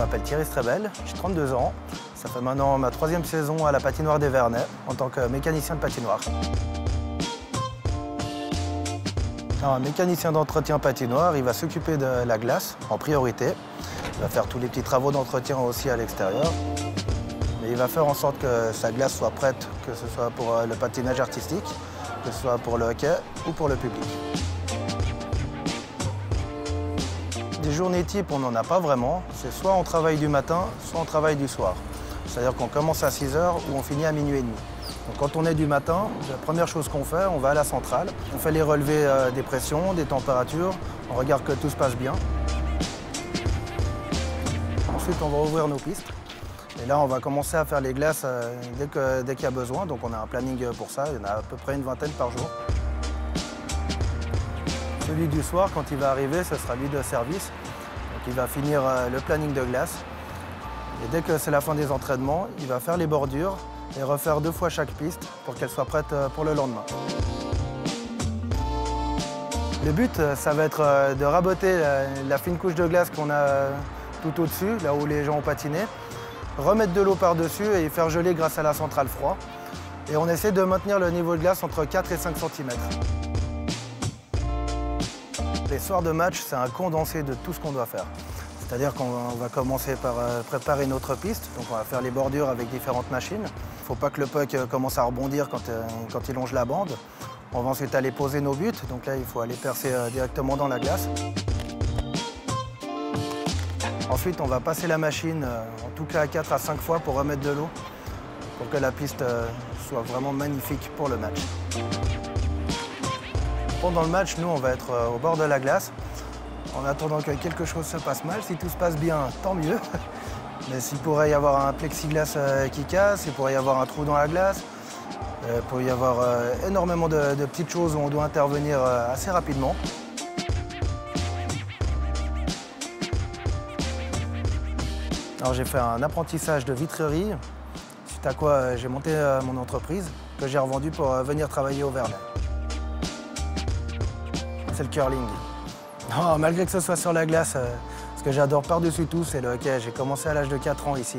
m'appelle Thierry Strebel, j'ai 32 ans. Ça fait maintenant ma 3e saison à la patinoire des Vernets en tant que mécanicien de patinoire. Alors, un mécanicien d'entretien patinoire, il va s'occuper de la glace en priorité. Il va faire tous les petits travaux d'entretien aussi à l'extérieur. Mais il va faire en sorte que sa glace soit prête, que ce soit pour le patinage artistique, que ce soit pour le hockey ou pour le public. Des journées types, on n'en a pas vraiment. C'est soit on travaille du matin, soit on travaille du soir. C'est-à-dire qu'on commence à 6 h ou on finit à minuit et demi. Donc quand on est du matin, la première chose qu'on fait, on va à la centrale. On fait les relevés des pressions, des températures. On regarde que tout se passe bien. Ensuite, on va ouvrir nos pistes. Et là, on va commencer à faire les glaces dès qu'il y a besoin. Donc on a un planning pour ça. Il y en a à peu près une vingtaine par jour. Celui du soir, quand il va arriver, ce sera lui de service. Donc il va finir le planning de glace. Et dès que c'est la fin des entraînements, il va faire les bordures et refaire 2 fois chaque piste pour qu'elle soit prête pour le lendemain. Le but, ça va être de raboter la fine couche de glace qu'on a tout au-dessus, là où les gens ont patiné, remettre de l'eau par-dessus et faire geler grâce à la centrale froid. Et on essaie de maintenir le niveau de glace entre 4 et 5 cm. Les soirs de match, c'est un condensé de tout ce qu'on doit faire. C'est-à-dire qu'on va commencer par préparer notre piste, donc on va faire les bordures avec différentes machines. Il ne faut pas que le puck commence à rebondir quand il longe la bande. On va ensuite aller poser nos buts, donc là il faut aller percer directement dans la glace. Ensuite on va passer la machine en tout cas 4 à 5 fois pour remettre de l'eau, pour que la piste soit vraiment magnifique pour le match. Pendant le match, nous on va être au bord de la glace. En attendant que quelque chose se passe mal, si tout se passe bien, tant mieux. Mais s'il pourrait y avoir un plexiglas qui casse, il pourrait y avoir un trou dans la glace, il pourrait y avoir énormément de petites choses où on doit intervenir assez rapidement. Alors j'ai fait un apprentissage de vitrerie, suite à quoi j'ai monté mon entreprise, que j'ai revendue pour venir travailler au Vernet. C'est le curling. Non, malgré que ce soit sur la glace, ce que j'adore par-dessus tout, c'est le hockey. J'ai commencé à l'âge de 4 ans ici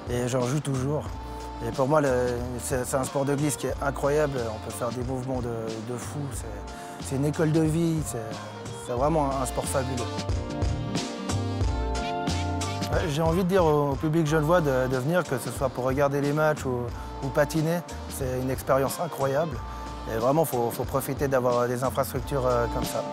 et j'en joue toujours. Et pour moi, c'est un sport de glisse qui est incroyable. On peut faire des mouvements de fou. C'est une école de vie. C'est vraiment un sport fabuleux. J'ai envie de dire au public genevois de venir, que ce soit pour regarder les matchs ou patiner. C'est une expérience incroyable. Et vraiment, il faut profiter d'avoir des infrastructures comme ça.